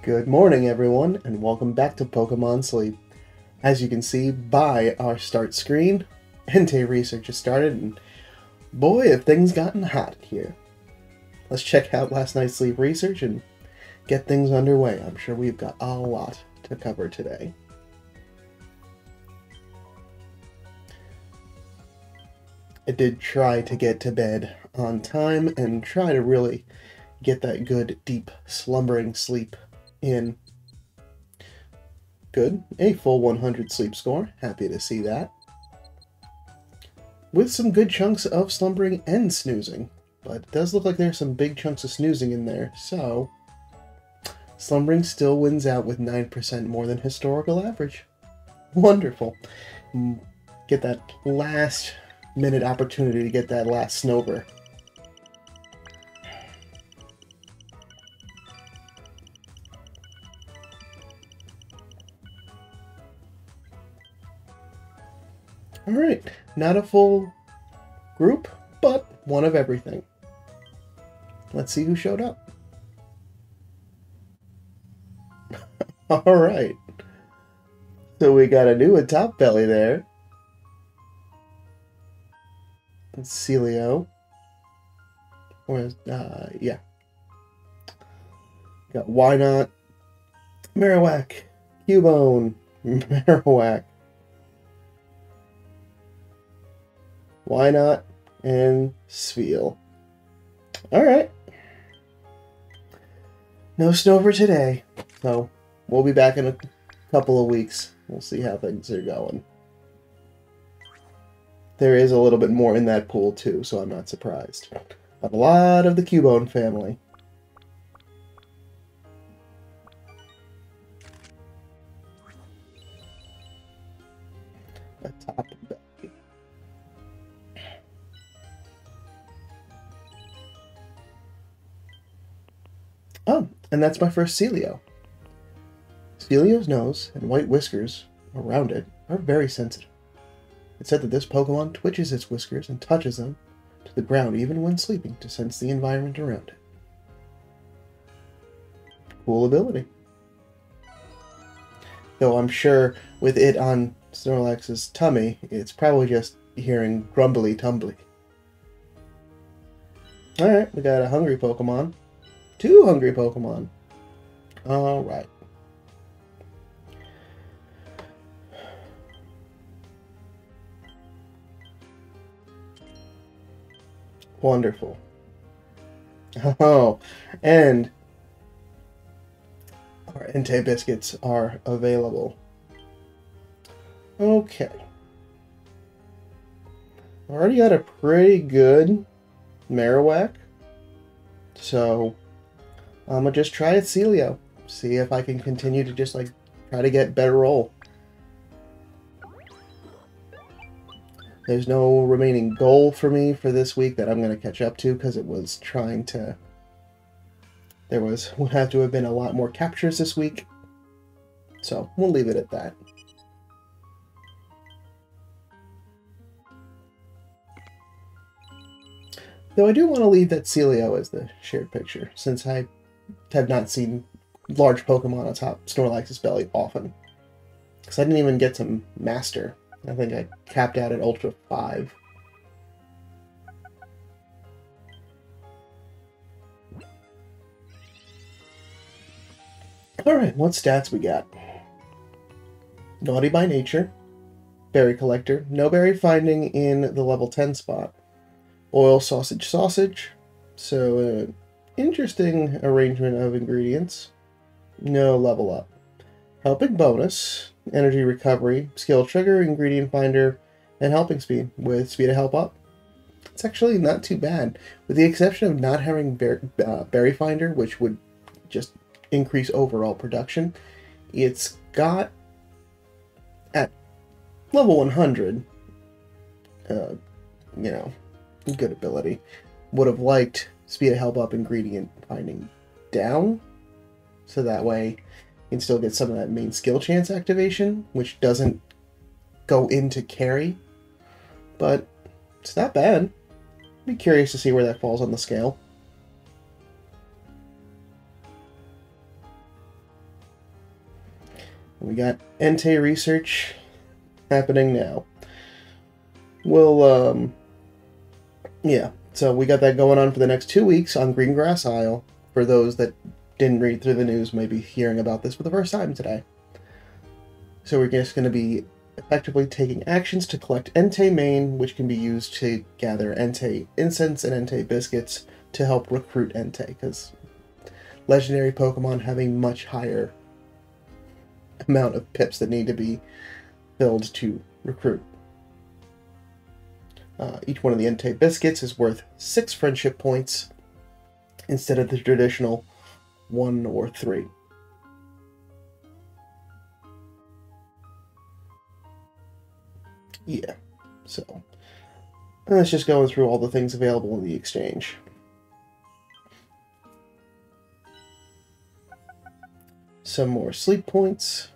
Good morning, everyone, and welcome back to Pokemon Sleep. As you can see by our start screen, Entei research has started, and boy, have things gotten hot here. Let's check out last night's sleep research and get things underway. I'm sure we've got a lot to cover today. I did try to get to bed on time and try to really get that good, deep, slumbering sleep in. Good. A full 100 sleep score. Happy to see that. With some good chunks of slumbering and snoozing. But it does look like there's some big chunks of snoozing in there, so slumbering still wins out with 9% more than historical average. Wonderful. Get that last minute opportunity to get that last snowber. Alright, not a full group, but one of everything. Let's see who showed up. Alright. So we got a new Top Belly there. It's Celio. Yeah. Got Why Not, Marowak, Cubone, Marowak, Why Not, and Spheal. Alright. No snow for today, so we'll be back in a couple of weeks. We'll see how things are going. There is a little bit more in that pool too, so I'm not surprised. But a lot of the Cubone family. A Top Belly. Oh, and that's my first Celio. Celio's nose and white whiskers around it are very sensitive. It's said that this Pokemon twitches its whiskers and touches them to the ground even when sleeping to sense the environment around it. Cool ability. Though I'm sure with it on Snorlax's tummy, it's probably just hearing grumbly tumbly. Alright, we got a hungry Pokemon. Two hungry Pokemon. Alright. Wonderful. Oh, and our Entei biscuits are available. Okay. Already got a pretty good Marowak. So I'm gonna just try it Celio. See if I can continue to just try to get better roll. There's no remaining goal for me for this week that I'm going to catch up to because it was trying to... would have to have been a lot more captures this week. So we'll leave it at that. Though I do want to leave that Celio as the shared picture, since I have not seen large Pokemon atop Snorlax's belly often. Because I didn't even get to Master. I think I capped out at Ultra 5. Alright, what stats we got? Naughty by nature. Berry collector. No berry finding in the level 10 spot. Oil sausage sausage. So, interesting arrangement of ingredients. No level up. Helping bonus. Energy recovery, skill trigger, ingredient finder, and helping speed with speed to help up. It's actually not too bad, with the exception of not having berry finder, which would just increase overall production. It's got at level 100, you know, good ability. Would have liked speed to help up, ingredient finding down, so that way you can still get some of that main skill chance activation, which doesn't go into carry, but it's not bad. Be curious to see where that falls on the scale. We got Entei research happening now. We'll, yeah, so we got that going on for the next 2 weeks on Greengrass Isle. For those that didn't read through the news, maybe hearing about this for the first time today. So we're just going to be effectively taking actions to collect Entei Mane, which can be used to gather Entei Incense and Entei Biscuits to help recruit Entei, because legendary Pokemon have a much higher amount of pips that need to be filled to recruit. Each one of the Entei Biscuits is worth 6 friendship points instead of the traditional 1 or 3. Yeah, so let's just go through all the things available in the exchange. Some more sleep points.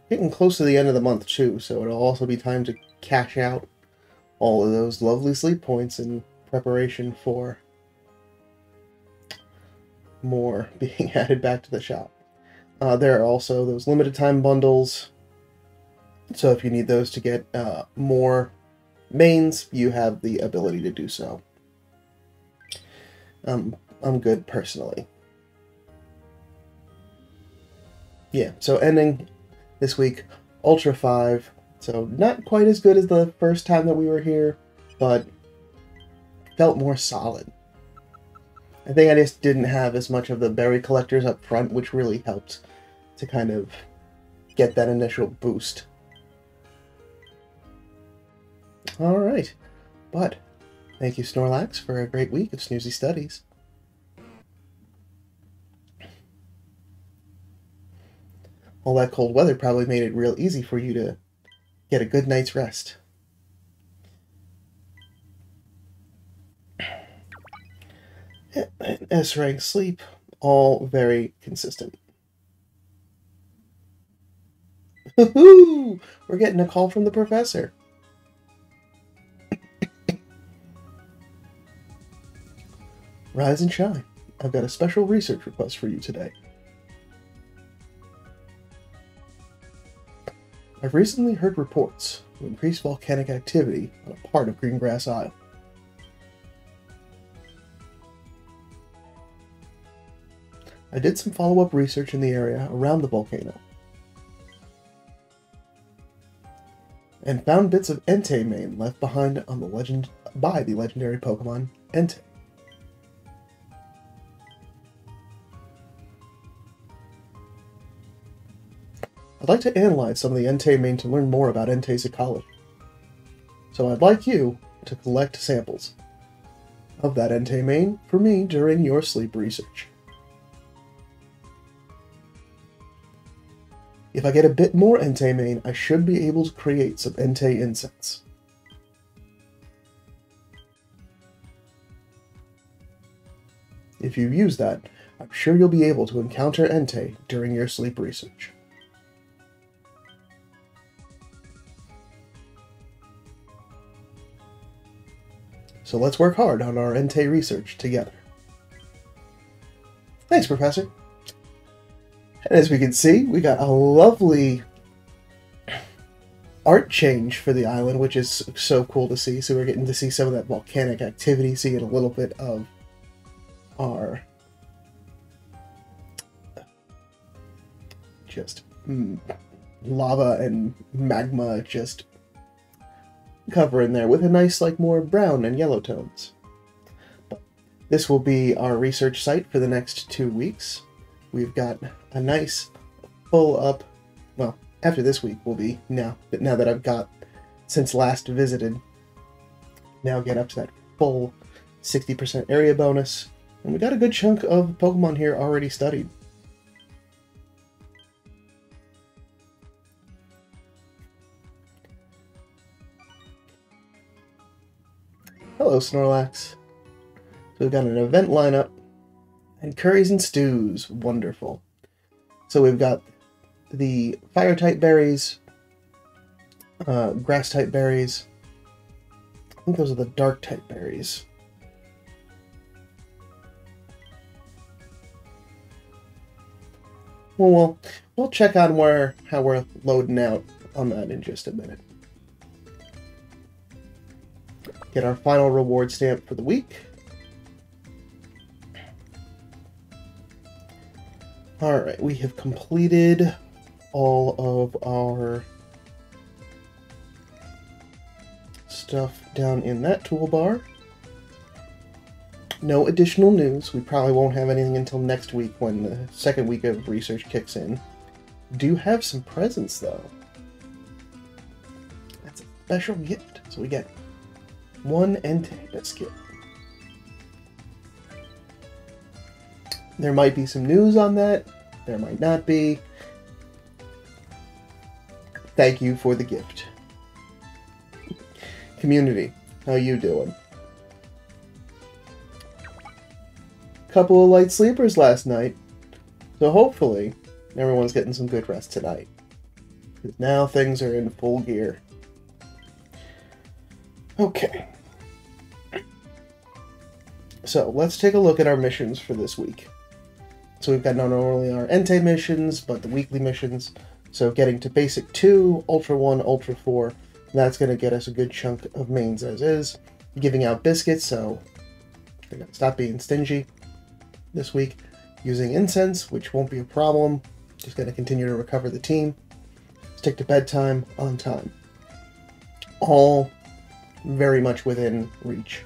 Getting close to the end of the month too, so it'll also be time to cash out all of those lovely sleep points in preparation for more being added back to the shop. There are also those limited time bundles, so if you need those to get more mains, you have the ability to do so. I'm good personally. Yeah, so ending this week, Ultra 5. So not quite as good as the first time that we were here, but felt more solid. I think I just didn't have as much of the berry collectors up front, which really helped to kind of get that initial boost. Alright, but thank you Snorlax for a great week of Snoozy Studies. All that cold weather probably made it real easy for you to get a good night's rest. And S-rank sleep, all very consistent. Woohoo! We're getting a call from the professor. Rise and shine. I've got a special research request for you today. I've recently heard reports of increased volcanic activity on a part of Greengrass Isle. I did some follow-up research in the area around the volcano and found bits of Entei Mane left behind on by the legendary Pokemon Entei. I'd like to analyze some of the Entei Mane to learn more about Entei's ecology. So I'd like you to collect samples of that Entei Mane for me during your sleep research. If I get a bit more Entei Mane, I should be able to create some Entei Incense. If you use that, I'm sure you'll be able to encounter Entei during your sleep research. So let's work hard on our Entei research together. Thanks, Professor. And as we can see, we got a lovely art change for the island, which is so cool to see. So we're getting to see some of that volcanic activity, seeing a little bit of our just lava and magma just covering there with a nice, like, more brown and yellow tones. But this will be our research site for the next 2 weeks. We've got a nice full up, well, after this week will be now that I've got, since last visited, now get up to that full 60% area bonus. And we got a good chunk of Pokemon here already studied. Hello, Snorlax. So we've got an event lineup and curries and stews. Wonderful. So we've got the fire-type berries, grass-type berries. I think those are the dark-type berries. Well, we'll check on how we're loading out on that in just a minute. Get our final reward stamp for the week. Alright, we have completed all of our stuff down in that toolbar. No additional news. We probably won't have anything until next week when the second week of research kicks in. Do have some presents, though. That's a special gift. So we get one Entei biscuit. There might be some news on that. There might not be. Thank you for the gift. Community, how you doing? Couple of light sleepers last night, so hopefully everyone's getting some good rest tonight. Because now things are in full gear. Okay. So let's take a look at our missions for this week. So we've got not only our Entei missions, but the weekly missions. So getting to Basic 2, Ultra 1, Ultra 4, that's going to get us a good chunk of mains as is. Giving out biscuits, so they're going to stop being stingy this week. Using incense, which won't be a problem. Just going to continue to recover the team. Stick to bedtime on time. All very much within reach.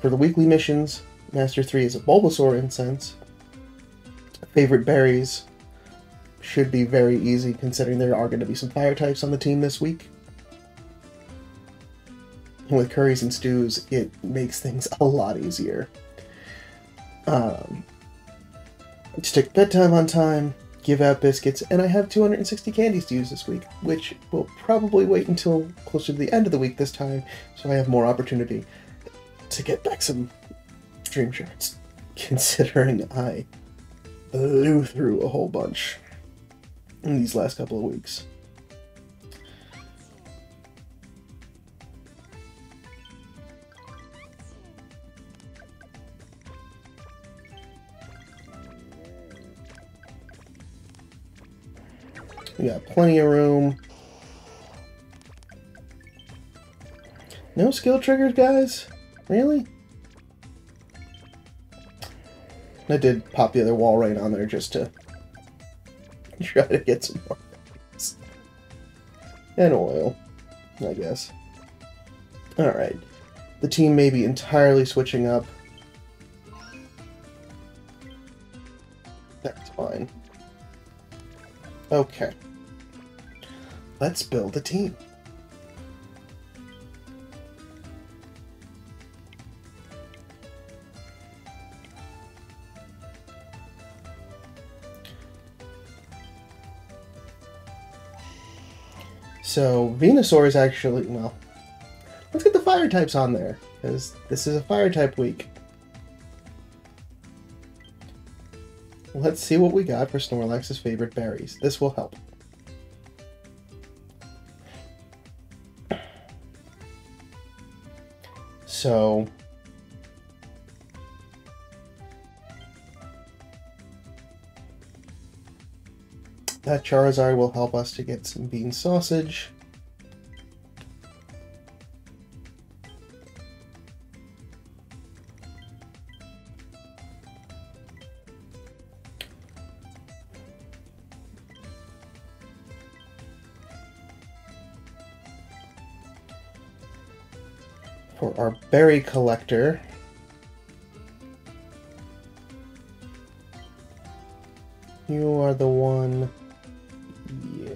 For the weekly missions, Master 3 is a Bulbasaur incense. Favorite berries should be very easy, considering there are going to be some fire types on the team this week. And with curries and stews, it makes things a lot easier. Stick bedtime on time, give out biscuits, and I have 260 candies to use this week, which will probably wait until closer to the end of the week this time, so I have more opportunity to get back some dream shards, considering I blew through a whole bunch in these last couple of weeks. We got plenty of room. No skill triggers, guys? Really? I did pop the other wall right on there just to try to get some more things. And oil, I guess. Alright. The team may be entirely switching up. That's fine. Okay. Let's build a team. So, Venusaur is actually, well, let's get the fire types on there, because this is a fire type week. Let's see what we got for Snorlax's favorite berries. This will help. So, that Charizard will help us to get some bean sausage. For our berry collector, you are the one. Yeah.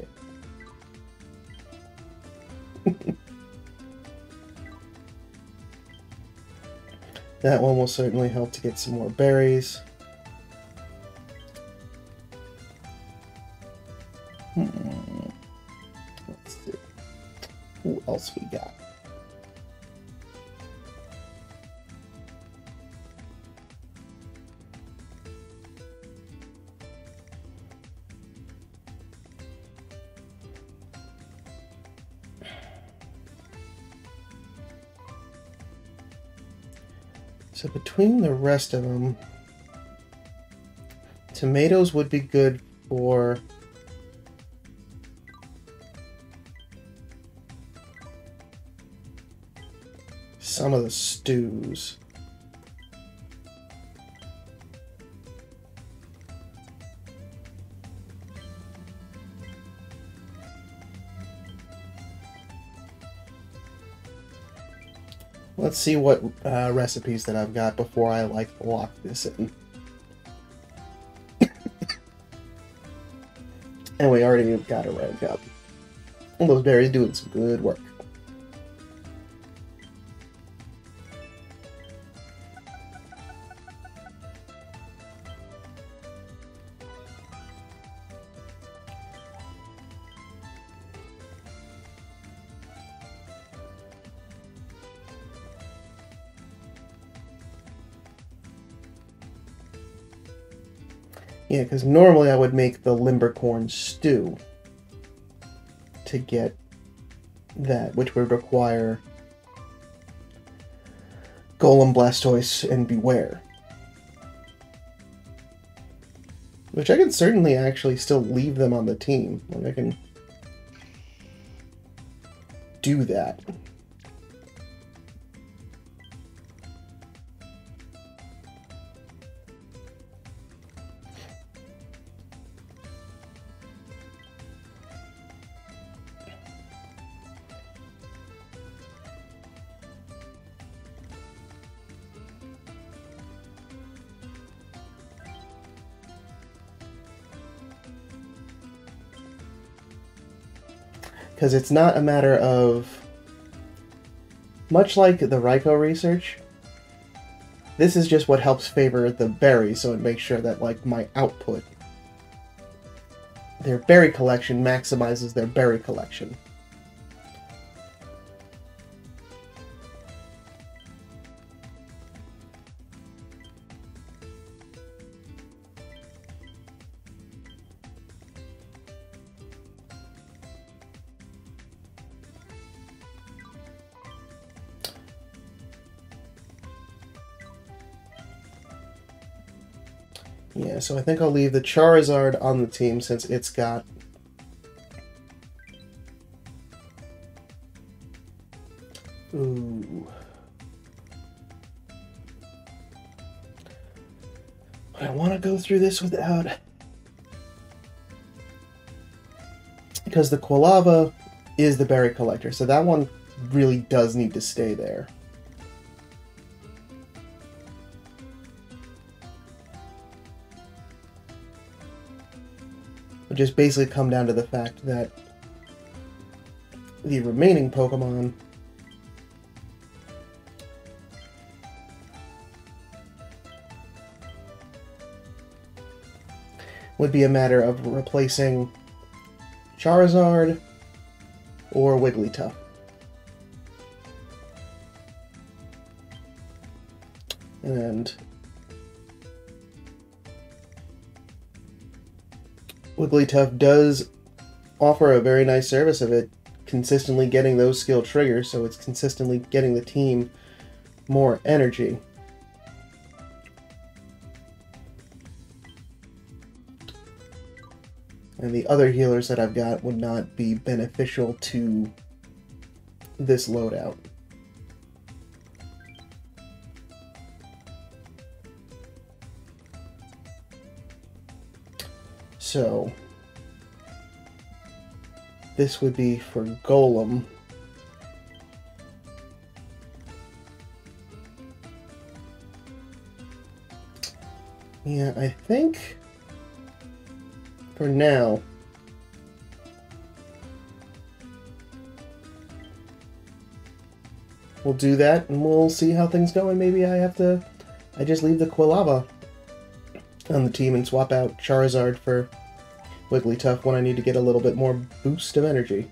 That one will certainly help to get some more berries. Let's see. Who else we got? So between the rest of them, Tomatoes would be good for some of the stews. Let's see what recipes that I've got before I lock this in. And we already got a rank up. All those berries doing some good work. Yeah, because normally I would make the limbercorn stew to get that, which would require Golem, Blastoise, and Beware. Which I can certainly actually still leave them on the team. Like, I can do that. Because it's not a matter of... Much like the Raikou research, this is just what helps favor the berries, so it makes sure that, like, my output, their berry collection maximizes their berry collection. Yeah, so I think I'll leave the Charizard on the team since it's got... Ooh. I want to go through this without... Because the Quilava is the berry collector, so that one really does need to stay there. Would just basically come down to the fact that the remaining Pokemon would be a matter of replacing Charizard or Wigglytuff. And Wigglytuff does offer a very nice service of it consistently getting those skill triggers, so it's consistently getting the team more energy. And the other healers that I've got would not be beneficial to this loadout. So, this would be for Golem. Yeah, I think for now we'll do that and we'll see how things go, and maybe I just leave the Quilava on the team and swap out Charizard for Wigglytuff when I need to get a little bit more boost of energy.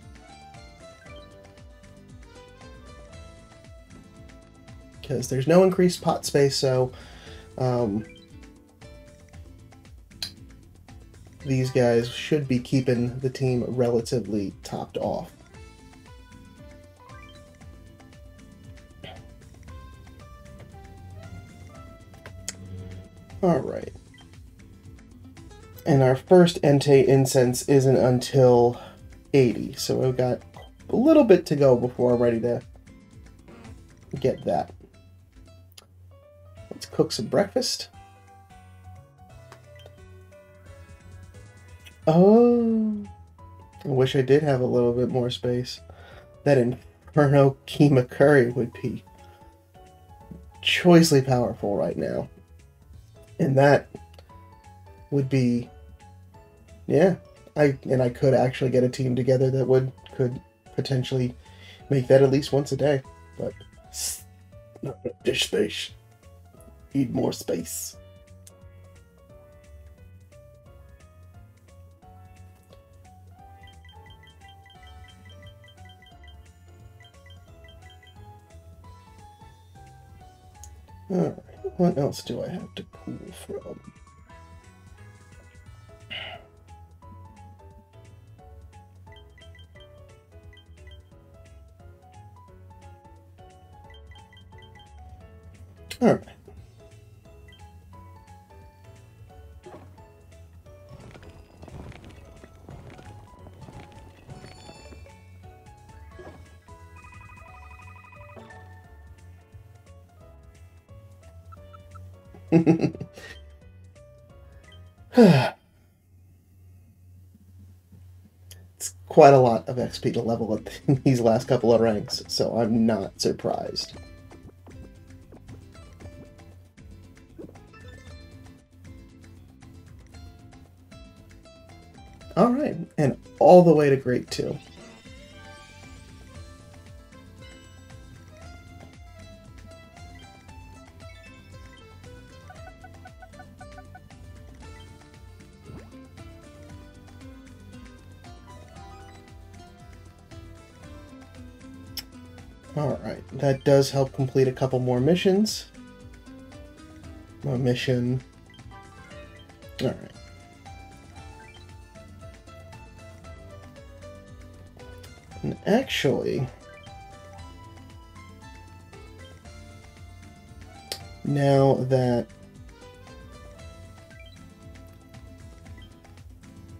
Because there's no increased pot space, so these guys should be keeping the team relatively topped off. Alright. And our first Entei incense isn't until 80, so we've got a little bit to go before I'm ready to get that. Let's cook some breakfast. Oh, I wish I did have a little bit more space. That Inferno Keema Curry would be choicely powerful right now. And that would be, yeah, I could actually get a team together that could potentially make that at least once a day. But not enough dish space. Need more space. Alright, what else do I have to pull from? Alright. It's quite a lot of XP to level up these last couple of ranks, so I'm not surprised. Alright, and all the way to Grade 2. Alright, that does help complete a couple more missions. A mission. Alright. And actually, now that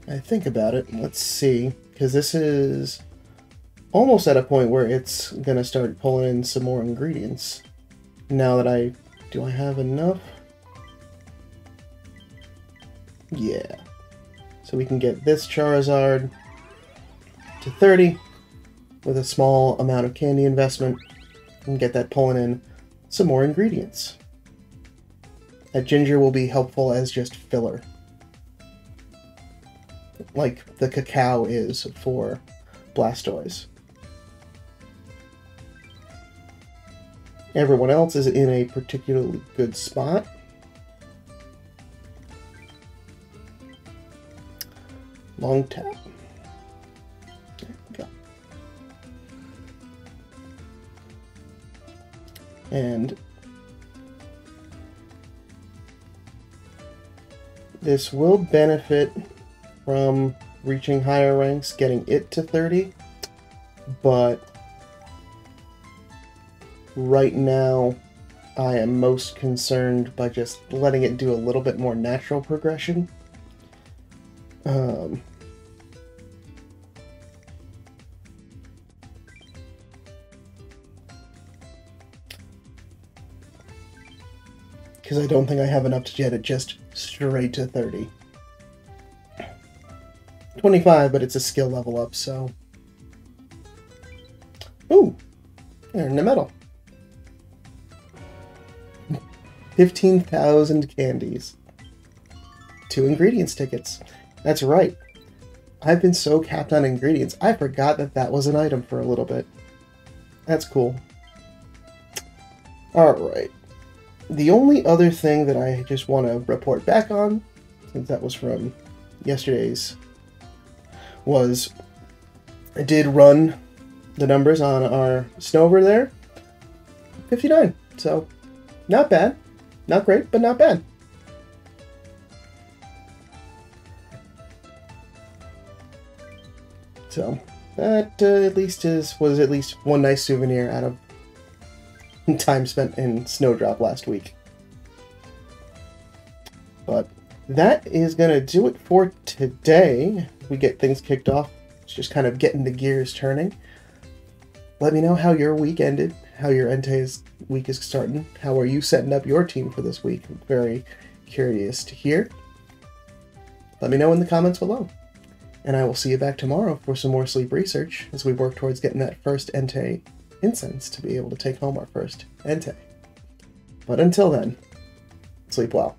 I think about it, let's see, because this is almost at a point where it's gonna start pulling in some more ingredients. Now that do I have enough? Yeah. So we can get this Charizard to 30 with a small amount of candy investment and get that pulling in some more ingredients. That ginger will be helpful as just filler, like the cacao is for Blastoise. Everyone else is in a particularly good spot. Long tap. There we go. And this will benefit from reaching higher ranks, getting it to 30, but right now I am most concerned by just letting it do a little bit more natural progression. Because I don't think I have enough to get it just straight to 30. 25, but it's a skill level up, so... Ooh! They're in the metal. 15,000 candies. 2 ingredients tickets. That's right. I've been so capped on ingredients, I forgot that that was an item for a little bit. That's cool. Alright. The only other thing that I just want to report back on, since that was from yesterday's, was I did run the numbers on our Snover there. 59. So, not bad. Not great, but not bad. So, that at least was at least one nice souvenir out of time spent in Snowdrop last week. But that is going to do it for today. We get things kicked off. It's just kind of getting the gears turning. Let me know how your week ended, how your Entei's week is starting. How are you setting up your team for this week? I'm very curious to hear. Let me know in the comments below. And I will see you back tomorrow for some more sleep research as we work towards getting that first Entei incense to be able to take home our first Entei. But until then, sleep well.